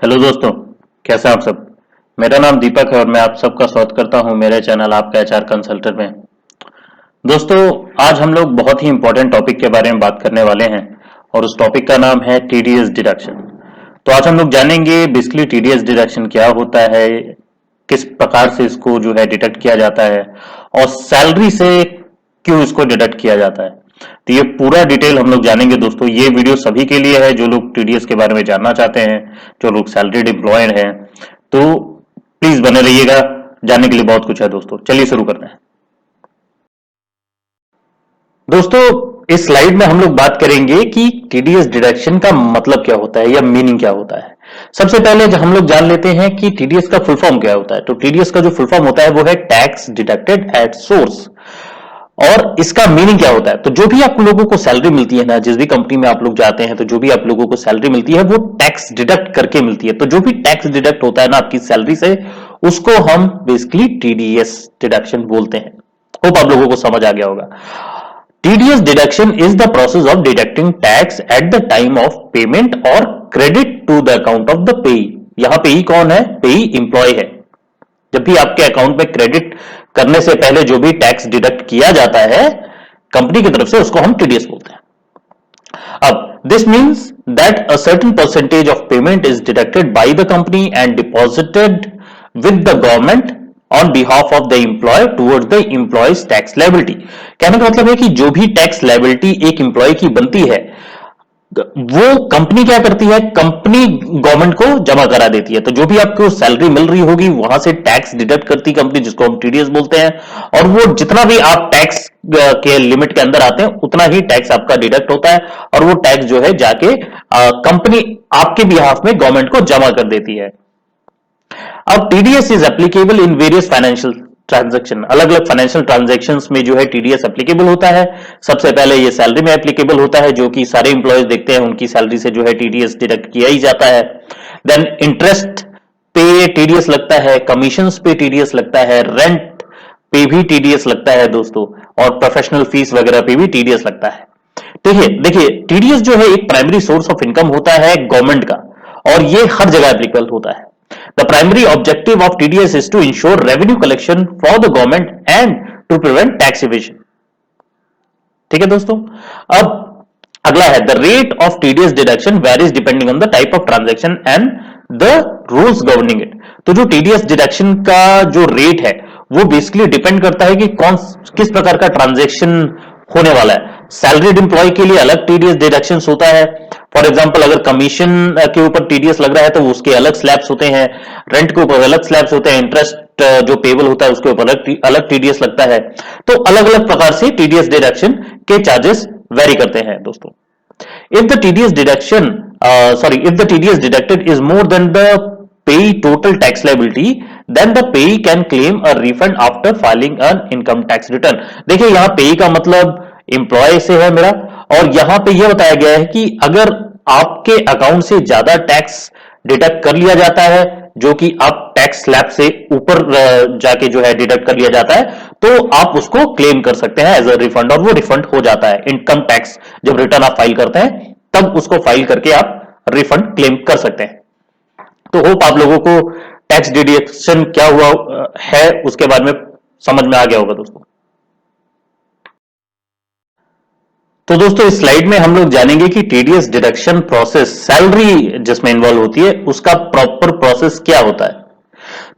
Hello दोस्तों, कैसे हैं आप सब। मेरा नाम दीपक है और मैं आप सबका स्वागत करता हूं मेरे चैनल आपका एचआर कंसल्टेंट में। दोस्तों, आज हम लोग बहुत ही इंपॉर्टेंट टॉपिक के बारे में बात करने वाले हैं और उस टॉपिक का नाम है टीडीएस डिडक्शन। तो आज हम लोग जानेंगे बेसिकली टीडीएस डिडक्शन क्या होता है, किस प्रकार से इसको जो है डिडक्ट किया जाता है और सैलरी से क्यों इसको डिडक्ट किया जाता है। तो ये पूरा डिटेल हम लोग जानेंगे दोस्तों। ये वीडियो सभी के लिए है जो लोग टीडीएस के बारे में जानना चाहते हैं, जो लोग सैलरीड एम्प्लॉयड हैं। तो प्लीज बने रहिएगा, जानने के लिए बहुत कुछ है दोस्तों। चलिए शुरू करते हैं। दोस्तों, इस स्लाइड में हम लोग बात करेंगे कि टीडीएस डिडक्शन का मतलब क्या होता है या मीनिंग क्या होता है। सबसे पहले जब हम लोग जान लेते हैं कि टीडीएस का फुल फॉर्म क्या होता है, तो टीडीएस का जो फुल फॉर्म होता है वो है टैक्स डिडक्टेड एट सोर्स। और इसका मीनिंग क्या होता है, तो जो भी आप लोगों को सैलरी मिलती है ना, जिस भी कंपनी में आप लोग जाते हैं, तो जो भी आप लोगों को सैलरी मिलती है वो टैक्स डिडक्ट करके मिलती है। तो जो भी टैक्स डिडक्ट होता है ना आपकी सैलरी से, उसको हम बेसिकली टीडीएस डिडक्शन बोलते हैं। होप आप लोगों को समझ आ गया होगा। TDS deduction is the process of deducting tax at the time of payment or credit to the account of the payee। यहां पेई कौन है? पेई एम्प्लॉय है। जब भी आपके अकाउंट में क्रेडिट करने से पहले जो भी टैक्स डिडक्ट किया जाता है कंपनी की तरफ से, उसको हम टीडीएस बोलते हैं। अब this means that a certain percentage of payment is deducted by the company and deposited with the government on behalf of the employee towards the employee's tax liability. कहने का मतलब है कि जो भी टैक्स लायबिलिटी एक एम्प्लॉय की बनती है वो कंपनी क्या करती है, कंपनी गवर्नमेंट को जमा करा देती है। तो जो भी आपको सैलरी मिल रही होगी वहां से टैक्स डिडक्ट करती कंपनी, जिसको हम टीडीएस बोलते हैं। और वो जितना भी आप टैक्स के लिमिट के अंदर आते हैं उतना ही टैक्स आपका डिडक्ट होता है और वो टैक्स जो है जाके कंपनी आपके बिहाफ में गवर्नमेंट को जमा कर देती है। अब TDS is applicable in various financial transaction. अलग अलग फाइनेंशियल ट्रांजैक्शंस में जो है टीडीएस एप्लीकेबल होता है। सबसे पहले ये सैलरी में एप्लीकेबल होता है, जो कि सारे इंप्लॉयज देखते हैं, उनकी सैलरी से जो है टीडीएस डिडक्ट किया ही जाता है। देन इंटरेस्ट पे टीडीएस लगता है, कमीशंस पे टीडीएस लगता है, रेंट पे भी टीडीएस लगता है दोस्तों, और प्रोफेशनल फीस वगैरह पे भी टीडीएस लगता है। देखिए टीडीएस जो है एक प्राइमरी सोर्स ऑफ इनकम होता है गवर्नमेंट का, और ये हर जगह एप्लीकेबल होता है। The primary objective of TDS is to ensure revenue collection for the government and to prevent tax evasion। ठीक है दोस्तों। अब अगला है the rate of TDS deduction varies depending on the type of transaction and the rules governing it. तो जो TDS deduction का जो रेट है वो बेसिकली डिपेंड करता है कि किस प्रकार का ट्रांजैक्शन होने वाला है। सैलरीड एम्प्लॉय के लिए अलग टीडीएस डिडक्शन होता है। फॉर एग्जांपल अगर कमीशन के ऊपर टीडीएस लग रहा है तो उसके अलग स्लैब्स होते हैं, रेंट के ऊपर अलग स्लैब्स होते हैं, इंटरेस्ट जो पेबल होता है उसके ऊपर अलग टीडीएस लगता है। तो अलग अलग प्रकार से टीडीएस डिडक्शन के चार्जेस वेरी करते हैं दोस्तों। if the TDS deduction if the TDS deducted is more than the payee total tax liability, then the payee can claim a refund after filing an income tax return। देखिए यहाँ पेई का मतलब employ से है मेरा, और यहां पे यह बताया गया है कि अगर आपके अकाउंट से ज्यादा टैक्स डिडक्ट कर लिया जाता है, जो कि आप टैक्स स्लैब से ऊपर जाके जो है डिडक्ट कर लिया जाता है, तो आप उसको क्लेम कर सकते हैं एज अ रिफंड, और वो रिफंड हो जाता है। इनकम टैक्स जब रिटर्न आप फाइल करते हैं तब उसको फाइल करके आप रिफंड क्लेम कर सकते हैं। तो होप आप लोगों को टैक्स डिडक्शन क्या हुआ है उसके बारे में समझ में आ गया होगा दोस्तों। तो दोस्तों इस स्लाइड में हम लोग जानेंगे कि टीडीएस डिडक्शन प्रोसेस, सैलरी जिसमें इन्वॉल्व होती है उसका प्रॉपर प्रोसेस क्या होता है।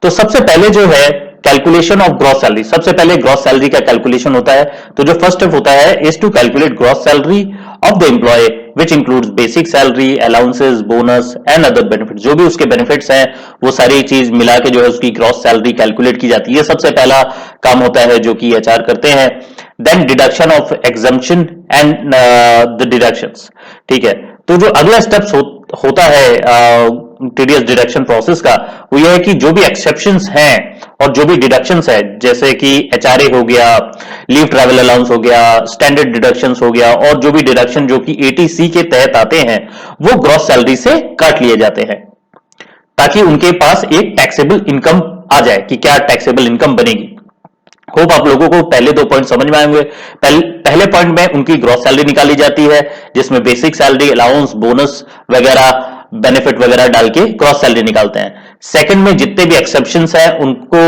तो सबसे पहले जो है कैलकुलेशन ऑफ ग्रॉस सैलरी। सबसे पहले ग्रॉस सैलरी का कैलकुलेशन होता है। तो जो फर्स्ट स्टेप होता है is to calculate gross salary of the employee which includes basic salary, allowances, bonus and other benefits. जो भी उसके बेनिफिट्स हैं वो सारी चीज मिला के जो है उसकी ग्रॉस सैलरी कैलकुलेट की जाती है। सबसे पहला काम होता है जो कि एचआर करते हैं। Then deduction of exemption and the deductions. ठीक है, तो जो अगला स्टेप्स होता है टीडीएस डिडक्शन प्रोसेस का, वो यह है कि जो भी एक्सेप्शंस हैं और जो भी डिडक्शंस है, जैसे कि एचआरए हो गया, लीव ट्रैवल अलाउंस हो गया, स्टैंडर्ड डिडक्शंस हो गया, और जो भी डिडक्शन जो कि एटीसी के तहत आते हैं वो ग्रॉस सैलरी से काट लिए जाते हैं, ताकि उनके पास एक टैक्सेबल इनकम आ जाए कि क्या टैक्सेबल इनकम बनेगी। होप आप लोगों को पहले दो पॉइंट समझ में आएंगे। पहले पॉइंट में उनकी ग्रॉस सैलरी निकाली जाती है, जिसमें बेसिक सैलरी, अलाउंस, बोनस वगैरह बेनिफिट वगैरह डाल के ग्रॉस सैलरी निकालते हैं। सेकंड में जितने भी एक्सेप्शंस हैं उनको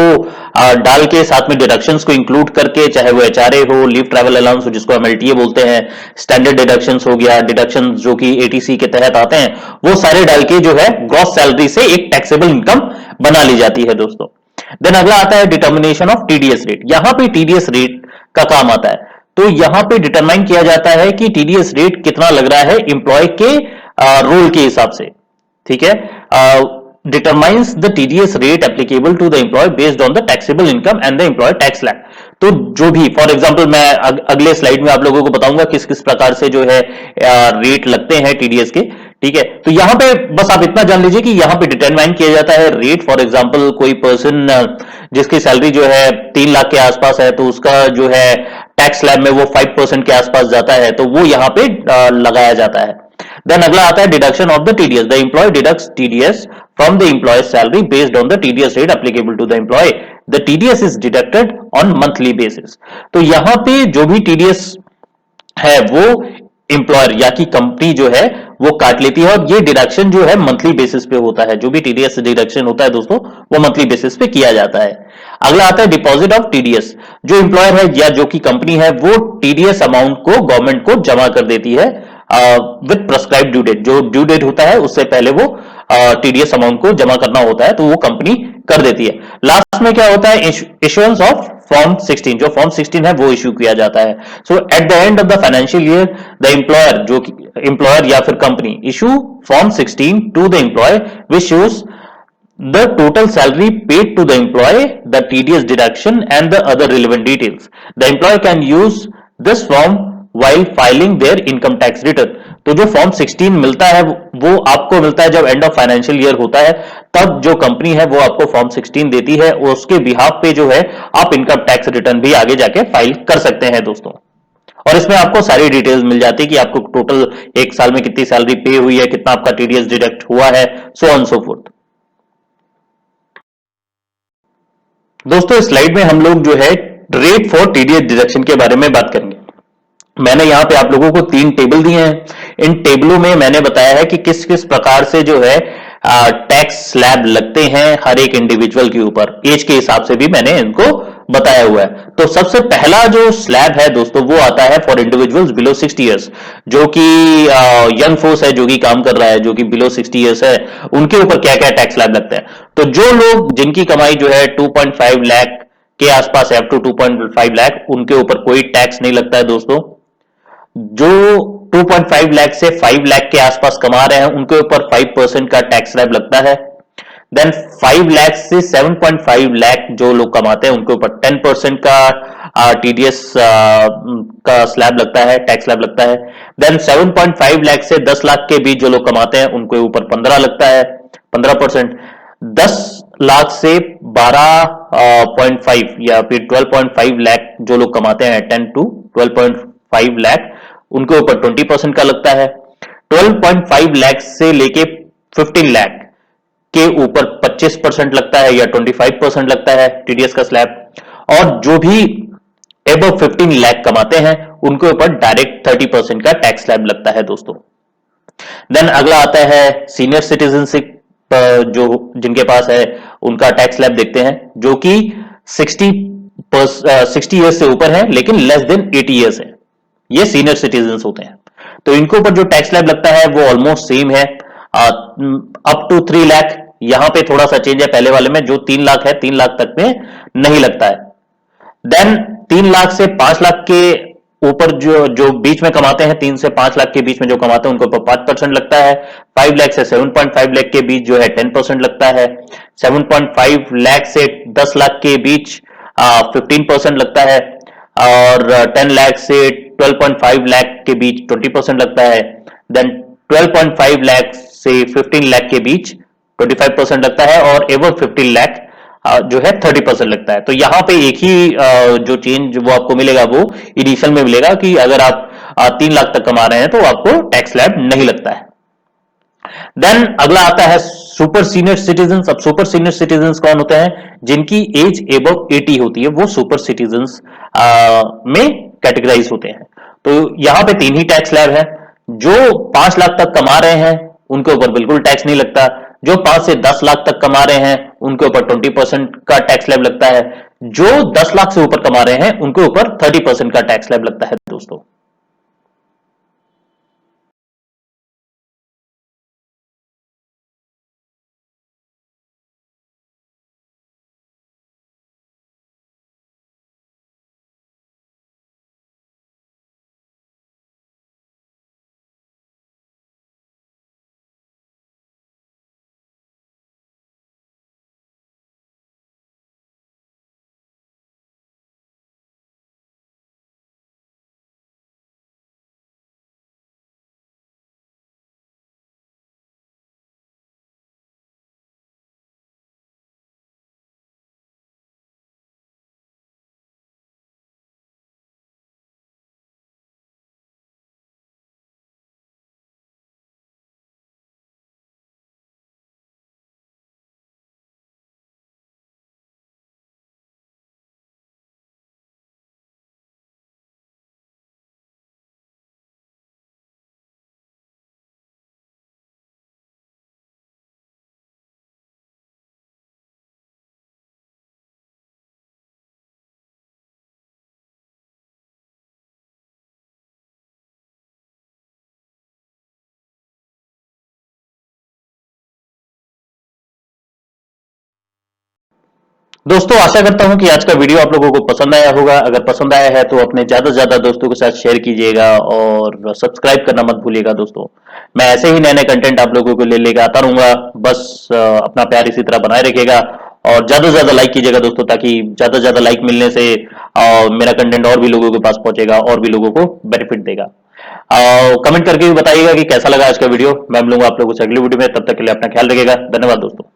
डाल के साथ में डिडक्शंस को इंक्लूड करके, चाहे वो एचआरए हो, लीव ट्रैवल अलाउंस हो जिसको हम एलटीए बोलते हैं, स्टैंडर्ड डिडक्शंस हो गया, डिडक्शन जो कि एटीसी के तहत आते हैं, वो सारे डाल के जो है ग्रॉस सैलरी से एक टैक्सेबल इनकम बना ली जाती है दोस्तों। देन अगला आता है डिटर्मिनेशन ऑफ टीडीएस रेट। यहां पे टीडीएस रेट का काम आता है। तो यहां पे डिटरमाइन किया जाता है कि टीडीएस रेट कितना लग रहा है एम्प्लॉय के रोल के हिसाब से, ठीक है। Determines the TDS rate applicable to the employee based on the taxable income and the employee tax slab. तो जो भी फॉर एग्जांपल मैं अगले स्लाइड में आप लोगों को बताऊंगा किस किस प्रकार से जो है रेट लगते हैं टीडीएस के, ठीक है। तो यहां पे बस आप इतना जान लीजिए कि यहां पे डिटरमाइन किया जाता है रेट। फॉर एग्जांपल कोई पर्सन जिसकी सैलरी जो है 3 लाख के आसपास है, तो उसका जो है टैक्स स्लैब में वो 5% के आसपास जाता है, तो वो यहां पे लगाया जाता है। देन अगला आता है deduction of the TDS. The employee deducts TDS from the employee salary based on the TDS rate applicable to the employee. The TDS is deducted on monthly basis. तो यहां पे जो भी टीडीएस है वो एम्प्लॉयर या की कंपनी जो है वो काट लेती है, और ये डिडक्शन जो है मंथली बेसिस पे होता है। जो भी टीडीएस डिडक्शन होता है दोस्तों वो मंथली बेसिस पे किया जाता है। अगला आता है डिपॉजिट ऑफ टीडीएस। जो एम्प्लॉयर है या जो की कंपनी है वो टीडीएस अमाउंट को गवर्नमेंट को जमा कर देती है विद प्रेस्क्राइब ड्यू डेट। जो ड्यू डेट होता है उससे पहले वो टीडीएस अमाउंट को जमा करना होता है, तो वो कंपनी कर देती है। लास्ट में क्या होता है, इश्यूएंस ऑफ फॉर्म 16। जो फॉर्म 16 है वो इश्यू किया जाता है। So at the end of the financial year the employer, जो एम्प्लॉयर या फिर company issue form 16 to the employee which shows the total salary paid to the employee, the TDS deduction and the other relevant details. The employee can use this form while filing their income tax return. तो जो form 16 मिलता है वो आपको मिलता है जब end of financial year होता है, तब जो कंपनी है वो आपको फॉर्म 16 देती है, और उसके बिहाफ पे जो है आप इनकम टैक्स रिटर्न भी आगे जाके फाइल कर सकते हैं दोस्तों। और इसमें आपको सारी डिटेल्स मिल जाती है कि आपको टोटल एक साल में कितनी सैलरी पे हुई है, कितना आपका टीडीएस डिडक्ट हुआ है, सो ऑन सो फोर्थ। दोस्तों इस स्लाइड में हम लोग जो है रेट फॉर टीडीएस डिडक्शन के बारे में बात करेंगे। मैंने यहां पे आप लोगों को 3 टेबल दिए हैं। इन टेबलों में मैंने बताया है कि किस किस प्रकार से जो है टैक्स स्लैब लगते हैं हर एक इंडिविजुअल के ऊपर, एज के हिसाब से भी मैंने इनको बताया हुआ है। तो सबसे पहला जो स्लैब है दोस्तों वो आता है फॉर इंडिविजुअल्स बिलो 60 ईयर्स। जो कि यंग फोर्स है, जो कि काम कर रहा है, जो कि बिलो 60 ईयर्स है, उनके ऊपर क्या क्या टैक्स स्लैब लगता है। तो जो लोग जिनकी कमाई जो है 2.5 लाख के आसपास है, अप टू 2.5 लाख, उनके ऊपर कोई टैक्स नहीं लगता है दोस्तों। जो 2.5 लाख से 5 लाख के आसपास कमा रहे हैं उनके ऊपर 5% का टैक्स स्लैब लगता है। देन 5 लाख से 7.5 लाख जो लोग कमाते हैं उनके ऊपर 10% का टीडीएस का स्लैब लगता है, टैक्स स्लैब लगता है। देन 7.5 लाख से 10 लाख के बीच जो लोग कमाते हैं उनके ऊपर 15 लगता है, 15%। 10 लाख से 12.5 या फिर 12.5 लाख जो लोग कमाते हैं, 10 to 12.5 लाख, उनके ऊपर 20% का लगता है। 12.5 लाख से लेके 15 लाख के ऊपर 25% लगता है या 25% लगता है टीडीएस का स्लैब। और जो भी एबव 15 लाख कमाते हैं उनके ऊपर डायरेक्ट 30% का टैक्स स्लैब लगता है दोस्तों। देन अगला आता है सीनियर सिटीजनशिप, जो जिनके पास है उनका टैक्स स्लैब देखते हैं, जो कि 60 ईयर्स से ऊपर है लेकिन लेस देन 80 ईयर्स है, ये सीनियर सिटीजन होते हैं। तो इनके ऊपर जो टैक्स स्लैब लगता है वो ऑलमोस्ट सेम है, अप टू 3 लाख। यहां पे थोड़ा सा चेंज है पहले वाले में, जो 3 लाख है 3 लाख तक में नहीं लगता है। देन 3 लाख से 5 लाख के ऊपर जो बीच में कमाते हैं, 3 से 5 लाख के बीच में जो कमाते हैं उनके ऊपर 5% लगता है। 5 लाख से 7.5 लाख के बीच जो है 10% लगता है। 7.5 लाख से 10 लाख के बीच 15% लगता है, और 10 लाख से 12.5 लाख के बीच 20% लगता है। देन 12.5 लाख से 15 लाख के बीच 25% लगता है, और एवर 15 लाख जो है 30% लगता है। तो यहां पे एक ही जो चेंज वो आपको मिलेगा वो इनिशियल में मिलेगा कि अगर आप 3 लाख तक कमा रहे हैं तो आपको टैक्स स्लैब नहीं लगता है। देन अगला आता है सुपर सीनियर सिटीजन। अब सुपर सीनियर सिटीजन कौन होते हैं? जिनकी एज एबव 80 होती है वो सुपर सिटीजन में कैटेगराइज होते हैं। तो यहां पे 3 ही टैक्स स्लैब है। जो 5 लाख तक कमा रहे हैं उनके ऊपर बिल्कुल टैक्स नहीं लगता। जो 5 से 10 लाख तक कमा रहे हैं उनके ऊपर 20% का टैक्स स्लैब लगता है। जो 10 लाख से ऊपर कमा रहे हैं उनके ऊपर 30% का टैक्स स्लैब लगता है दोस्तों। दोस्तों आशा करता हूं कि आज का वीडियो आप लोगों को पसंद आया होगा। अगर पसंद आया है तो अपने ज्यादा से ज्यादा दोस्तों के साथ शेयर कीजिएगा और सब्सक्राइब करना मत भूलिएगा दोस्तों। मैं ऐसे ही नए नए कंटेंट आप लोगों को ले लेकर आता रहूंगा। बस अपना प्यार इसी तरह बनाए रखिएगा और ज्यादा से ज्यादा लाइक कीजिएगा दोस्तों, ताकि ज्यादा से ज्यादा लाइक मिलने से मेरा कंटेंट और भी लोगों के पास पहुंचेगा और भी लोगों को बेनिफिट देगा। कमेंट करके भी बताइएगा कि कैसा लगा आज का वीडियो। मैं मिलूंगा आप लोगों से अगली वीडियो में, तब तक के लिए अपना ख्याल रखिएगा। धन्यवाद दोस्तों।